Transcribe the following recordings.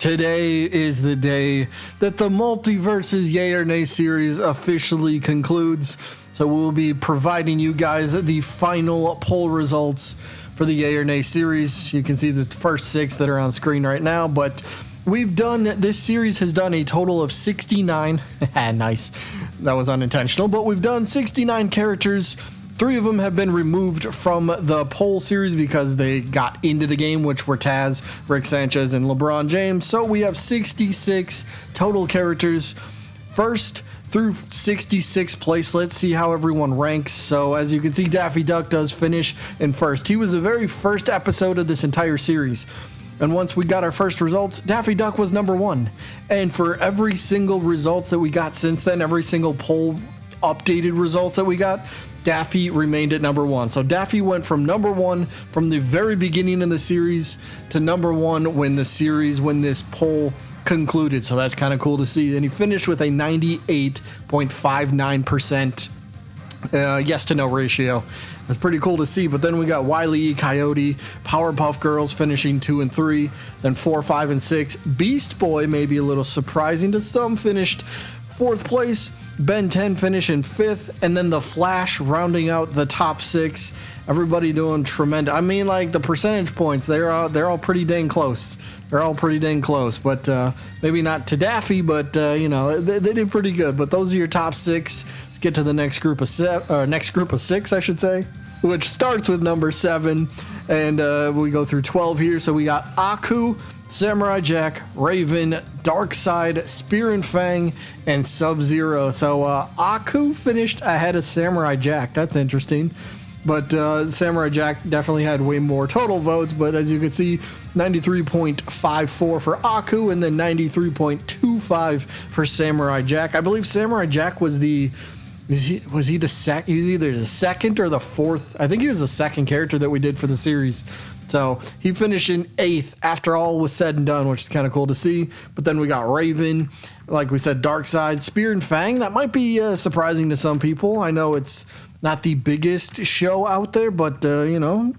Today is the day that the Multiversus Yay or Nay series officially concludes. So we'll be providing you guys the final poll results for the Yay or Nay series. You can see the first 6 that are on screen right now, but this series has done a total of 69. Nice. That was unintentional, but we've done 69 characters. 3 of them have been removed from the poll series because they got into the game, which were Taz, Rick Sanchez, and LeBron James. So we have 66 total characters. First through 66th place, let's see how everyone ranks. So as you can see, Daffy Duck does finish in first. He was the very first episode of this entire series. And once we got our first results, Daffy Duck was number 1. And for every single result that we got since then, every single poll updated results that we got, Daffy remained at number 1. So Daffy went from number 1 from the very beginning of the series to number 1 when this poll concluded. So that's kind of cool to see. And he finished with a 98.59% yes to no ratio. That's pretty cool to see. But then we got Wile E. Coyote, Powerpuff Girls finishing 2 and 3, then 4, 5, and 6. Beast Boy, maybe a little surprising to some, finished 4th place. Ben 10 finishing 5th, and then the Flash rounding out the top 6. Everybody doing tremendous. I mean, like, the percentage points, they're all pretty dang close. They're all pretty dang close, but maybe not to Daffy, but they did pretty good. But those are your top 6. Let's get to the next group of 6, I should say, which starts with number 7, and we go through 12 here. So we got Aku, Samurai Jack, Raven, Darkseid, Spear and Fang, and Sub-Zero. So Aku finished ahead of Samurai Jack. That's interesting. But Samurai Jack definitely had way more total votes. But as you can see, 93.54 for Aku and then 93.25 for Samurai Jack. I believe Samurai Jack was either the second or the 4th. I think he was the second character that we did for the series. So he finished in 8th after all was said and done, which is kind of cool to see. But then we got Raven, like we said, Darkseid, Spear and Fang. That might be surprising to some people. I know it's not the biggest show out there, but 11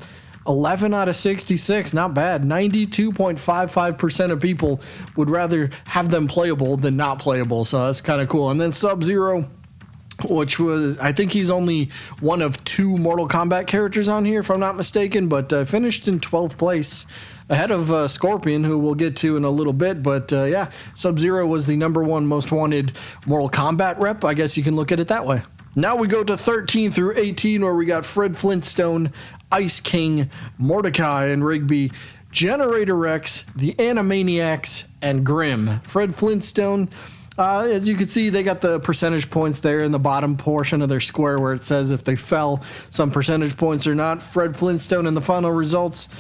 out of 66, not bad. 92.55% of people would rather have them playable than not playable. So that's kind of cool. And then Sub-Zero, which was, I think he's only one of 2 Mortal Kombat characters on here, if I'm not mistaken, but finished in 12th place ahead of Scorpion, who we'll get to in a little bit. But yeah, Sub-Zero was the number 1 most wanted Mortal Kombat rep. I guess you can look at it that way. Now we go to 13 through 18, where we got Fred Flintstone, Ice King, Mordecai and Rigby, Generator Rex, the Animaniacs, and Grimm. Fred Flintstone, as you can see, they got the percentage points there in the bottom portion of their square where it says if they fell some percentage points or not. Fred Flintstone in the final results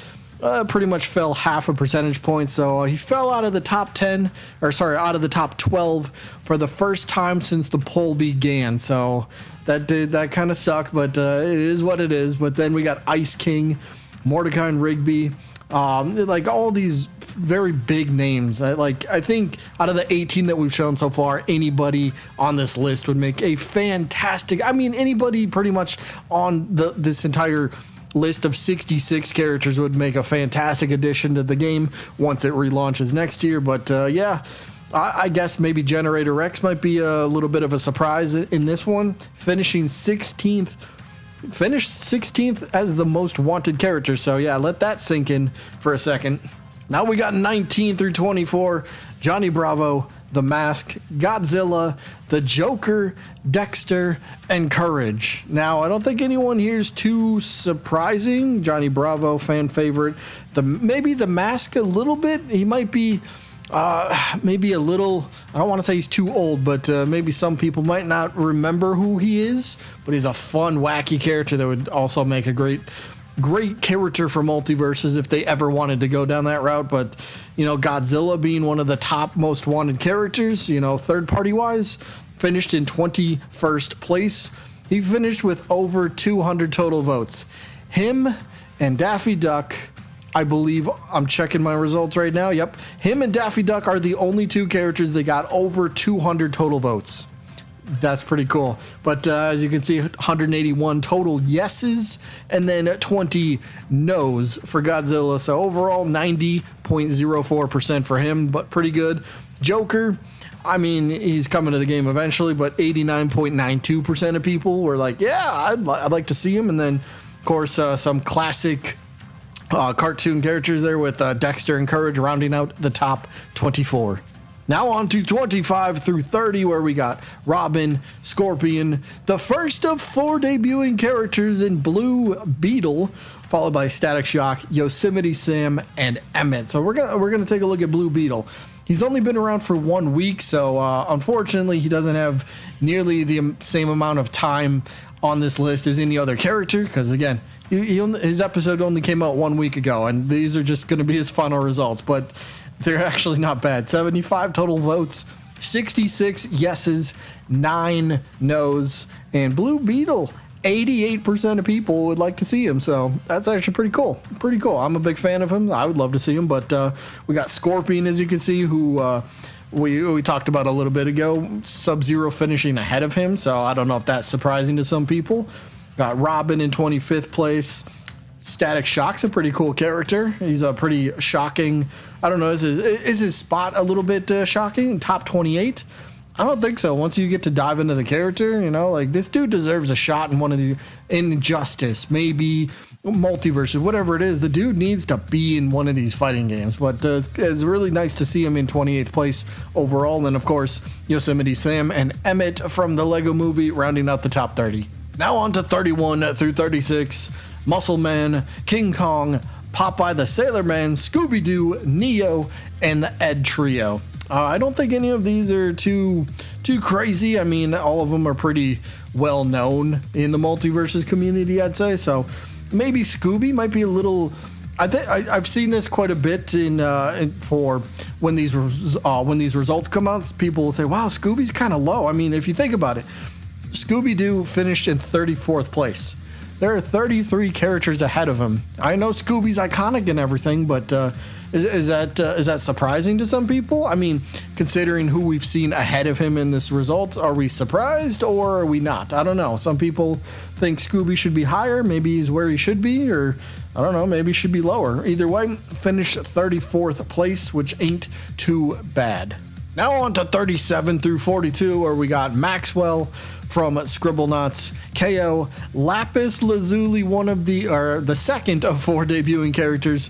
pretty much fell half a percentage point. So he fell out of the top out of the top 12 for the first time since the poll began. So that kind of sucked, but it is what it is. But then we got Ice King, Mordecai and Rigby. Like all these very big names. I think out of the 18 that we've shown so far, anybody on this list would make a fantastic. I mean, anybody pretty much on this entire list of 66 characters would make a fantastic addition to the game once it relaunches next year. But yeah, I guess maybe Generator Rex might be a little bit of a surprise in this one, finishing 16th. Finished 16th as the most wanted character. So yeah, let that sink in for a second. Now we got 19 through 24. Johnny Bravo, The Mask, Godzilla, The Joker, Dexter, and Courage. Now, I don't think anyone here is too surprising. Johnny Bravo, fan favorite. Maybe The Mask a little bit. He might be maybe a little, I don't want to say he's too old, but maybe some people might not remember who he is, but he's a fun, wacky character that would also make a great character for Multiverses if they ever wanted to go down that route. But Godzilla being one of the top most wanted characters, third party wise, finished in 21st place. He finished with over 200 total votes. Him and Daffy Duck, I believe, I'm checking my results right now. Yep. Him and Daffy Duck are the only 2 characters that got over 200 total votes. That's pretty cool. But as you can see, 181 total yeses and then 20 no's for Godzilla. So overall, 90.04% for him, but pretty good. Joker, I mean, he's coming to the game eventually, but 89.92% of people were like, yeah, I'd like to see him. And then, of course, some classic cartoon characters there with Dexter and Courage rounding out the top 24. Now on to 25 through 30, where we got Robin, Scorpion, the first of 4 debuting characters in Blue Beetle, followed by Static Shock, Yosemite Sam, and Emmett. So we're gonna take a look at Blue Beetle. He's only been around for 1 week, so unfortunately he doesn't have nearly the same amount of time on this list as any other character, because again, his episode only came out 1 week ago, and these are just going to be his final results, but they're actually not bad. 75 total votes, 66 yeses, 9 no's, and Blue Beetle, 88% of people would like to see him, so that's actually pretty cool. Pretty cool. I'm a big fan of him. I would love to see him, but we got Scorpion, as you can see, who we talked about a little bit ago. Sub-Zero finishing ahead of him, so I don't know if that's surprising to some people. Got Robin in 25th place. Static Shock's a pretty cool character. He's a pretty shocking. I don't know, is his spot a little bit shocking? Top 28? I don't think so. Once you get to dive into the character, you know, like this dude deserves a shot in one of the Injustice, maybe Multiversus, whatever it is. The dude needs to be in one of these fighting games. But it's really nice to see him in 28th place overall. And then, of course, Yosemite Sam and Emmett from the Lego Movie rounding out the top 30. Now on to 31 through 36. Muscle Man, King Kong, Popeye the Sailor Man, Scooby-Doo, Neo, and the Ed Trio. I don't think any of these are too crazy. I mean, all of them are pretty well known in the Multiversus community, I'd say. So maybe Scooby might be a little. I've seen this quite a bit for when these results come out. People will say, "Wow, Scooby's kind of low." I mean, if you think about it, Scooby-Doo finished in 34th place. There are 33 characters ahead of him. I know Scooby's iconic and everything, but is that surprising to some people? I mean, considering who we've seen ahead of him in this result, are we surprised or are we not? I don't know. Some people think Scooby should be higher. Maybe he's where he should be, or I don't know, maybe he should be lower. Either way, finished 34th place, which ain't too bad. Now on to 37 through 42, where we got Maxwell from Scribblenauts, KO, Lapis Lazuli, the second of 4 debuting characters,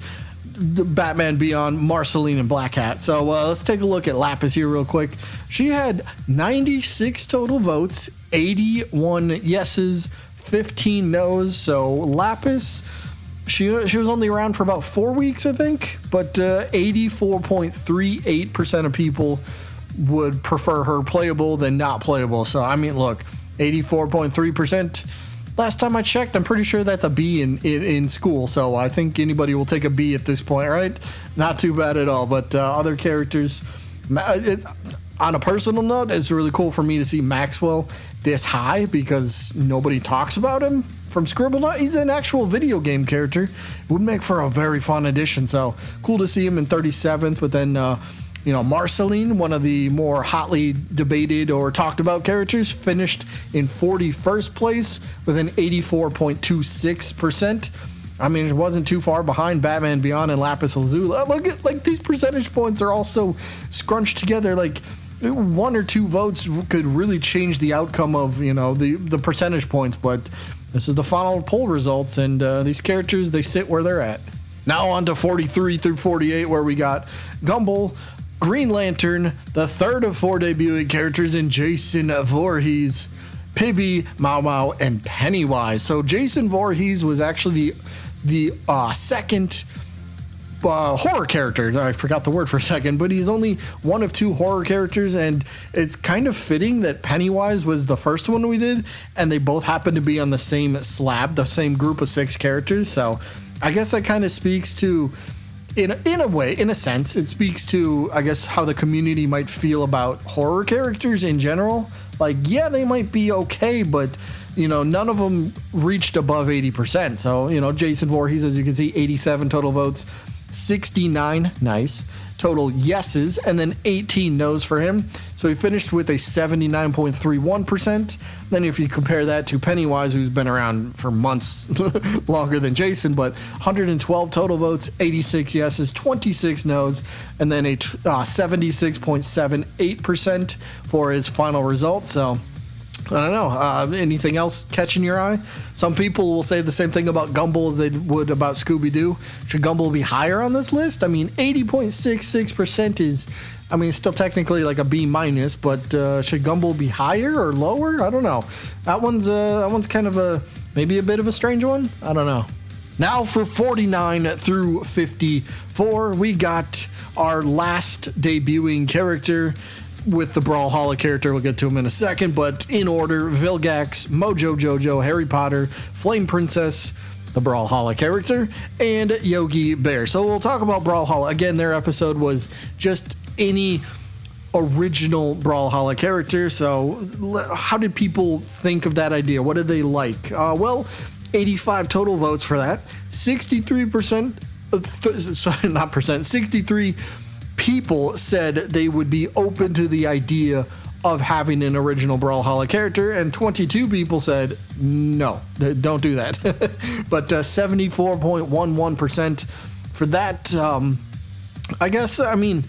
Batman Beyond, Marceline, and Black Hat. So let's take a look at Lapis here real quick. She had 96 total votes, 81 yeses, 15 no's. So Lapis, she was only around for about 4 weeks, I think, but 84.38% of people would prefer her playable than not playable. So, I mean, look, 84.3%. Last time I checked, I'm pretty sure that's a B in school. So I think anybody will take a B at this point, right? Not too bad at all. But other characters, on a personal note, it's really cool for me to see Maxwell this high because nobody talks about him. From Scribblenauts, he's an actual video game character. Would make for a very fun addition. So cool to see him in 37th. But then, Marceline, one of the more hotly debated or talked about characters, finished in 41st place with an 84.26%. I mean, it wasn't too far behind Batman Beyond and Lapis Lazuli. Look at these percentage points are also scrunched together. Like 1 or 2 votes could really change the outcome of the percentage points, but. This is the final poll results, and these characters, they sit where they're at. Now on to 43 through 48, where we got Gumball, Green Lantern, the third of 4 debuting characters in Jason Voorhees, Pibby, Mau Mau, and Pennywise. So Jason Voorhees was actually the second horror character. I forgot the word for a second, but he's only one of 2 horror characters, and it's kind of fitting that Pennywise was the first one we did, and they both happen to be on the same slab, the same group of 6 characters. So I guess that kind of speaks to, in a sense, it speaks to, I guess, how the community might feel about horror characters in general. Like, yeah, they might be okay, but none of them reached above 80%. So, Jason Voorhees, as you can see, 87 total votes. 69, nice, total yeses and then 18 no's for him. So he finished with a 79.31%. Then if you compare that to Pennywise, who's been around for months longer than Jason, but 112 total votes, 86 yeses, 26 no's, and then a 76.78% for his final result. So I don't know. Anything else catching your eye? Some people will say the same thing about Gumball as they would about Scooby-Doo. Should Gumball be higher on this list? I mean, 80.66% is, I mean, it's still technically like a B minus, but should Gumball be higher or lower? I don't know. That one's kind of maybe a bit of a strange one. I don't know. Now for 49 through 54, we got our last debuting character with the Brawlhalla character. We'll get to him in a second, but in order: Vilgax, Mojo Jojo, Harry Potter, Flame Princess, the Brawlhalla character, and Yogi Bear. So we'll talk about Brawlhalla. Again, their episode was just any original Brawlhalla character. So how did people think of that idea? What did they like? Well, 85 total votes for that. 63%, 63 people said they would be open to the idea of having an original Brawlhalla character, and 22 people said no, don't do that. But 74.11% for that. I guess, I mean,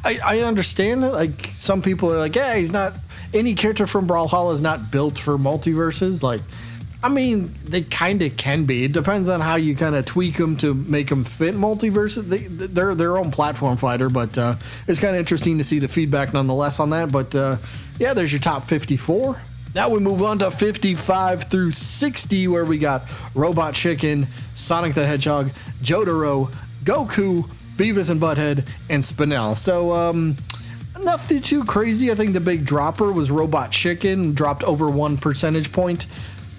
I understand it. Like, some people are like, yeah, he's not, any character from Brawlhalla is not built for multiverses. Like, I mean, they kind of can be. It depends on how you kind of tweak them to make them fit multiverses. They're their own platform fighter, but it's kind of interesting to see the feedback nonetheless on that. But yeah, there's your top 54. Now we move on to 55 through 60, where we got Robot Chicken, Sonic the Hedgehog, Jotaro, Goku, Beavis and Butthead, and Spinel. So nothing too crazy. I think the big dropper was Robot Chicken, dropped over 1 percentage point.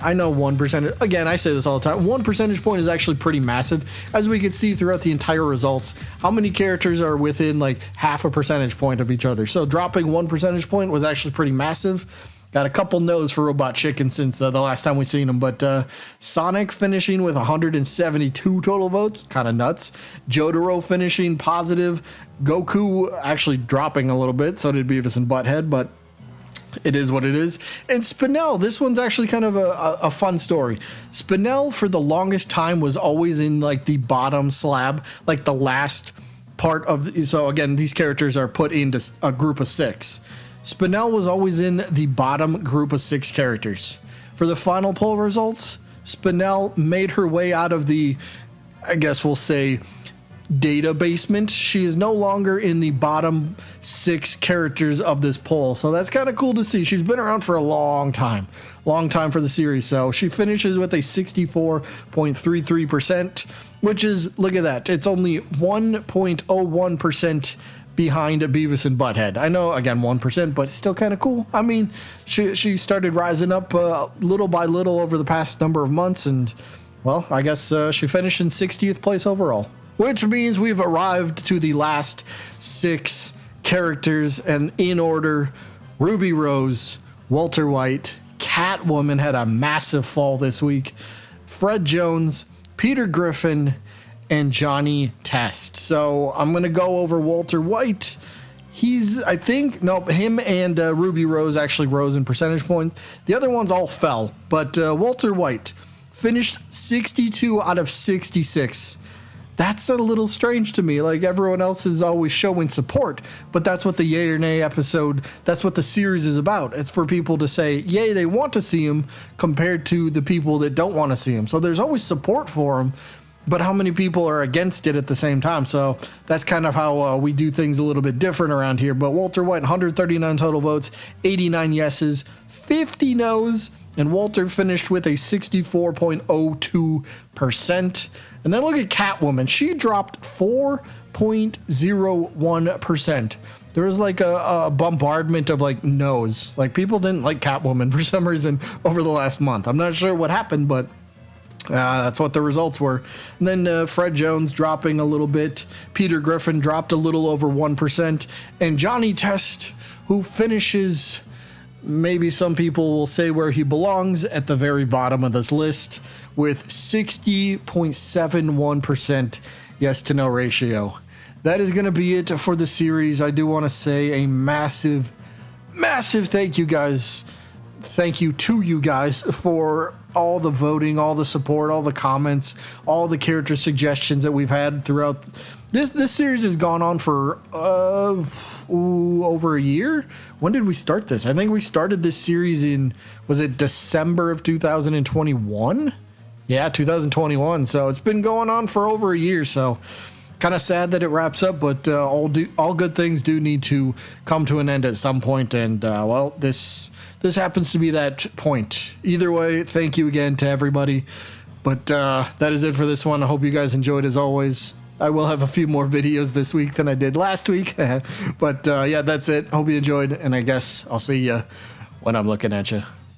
I know 1%. Again, I say this all the time. 1 percentage point is actually pretty massive. As we could see throughout the entire results, how many characters are within like half a percentage point of each other. So dropping 1 percentage point was actually pretty massive. Got a couple no's for Robot Chicken since the last time we've seen him. But Sonic finishing with 172 total votes. Kind of nuts. Jotaro finishing positive. Goku actually dropping a little bit. So did Beavis and Butthead, but it is what it is. And Spinel, this one's actually kind of a fun story. Spinel, for the longest time, was always in like the bottom slab, like the last part of. So again, these characters are put into a group of 6. Spinel was always in the bottom group of 6 characters. For the final poll results, Spinel made her way out of the, I guess we'll say, data basement. She is no longer in the bottom 6 characters of this poll, so that's kind of cool to see. She's been around for a long time for the series. So she finishes with a 64.33%, which is, look at that, it's only 1.01% behind Beavis and Butthead. I know, again, 1%, but it's still kind of cool. I mean, she started rising up little by little over the past number of months, and well, I guess she finished in 60th place overall. Which means we've arrived to the last 6 characters, and in order: Ruby Rose, Walter White, Catwoman had a massive fall this week, Fred Jones, Peter Griffin, and Johnny Test. So I'm going to go over Walter White. Him and Ruby Rose actually rose in percentage point. The other ones all fell, but Walter White finished 62 out of 66. That's a little strange to me. Like, everyone else is always showing support, but that's what the Yay or Nay episode, that's what the series is about. It's for people to say, yay, they want to see him, compared to the people that don't want to see him. So there's always support for him, but how many people are against it at the same time? So that's kind of how we do things a little bit different around here. But Walter White, 139 total votes, 89 yeses, 50 no's, and Walter finished with a 64.02%. And then look at Catwoman. She dropped 4.01%. There was like a bombardment of like no's. Like, people didn't like Catwoman for some reason over the last month. I'm not sure what happened, but that's what the results were. And then Fred Jones dropping a little bit. Peter Griffin dropped a little over 1%. And Johnny Test, who finishes, maybe some people will say where he belongs, at the very bottom of this list, with 60.71% yes to no ratio. that is going to be it for the series. I do want to say a massive thank you guys. Thank you to you guys for all the voting, all the support, all the comments, all the character suggestions that we've had throughout. This series has gone on for over a year. When did we start this? I think we started this series in, was it December of 2021? Yeah, 2021. So it's been going on for over a year. So kind of sad that it wraps up, but all good things do need to come to an end at some point. And well, this happens to be that point. Either way, thank you again to everybody. But that is it for this one. I hope you guys enjoyed as always. I will have a few more videos this week than I did last week. But yeah, that's it. Hope you enjoyed, and I guess I'll see you when I'm looking at you.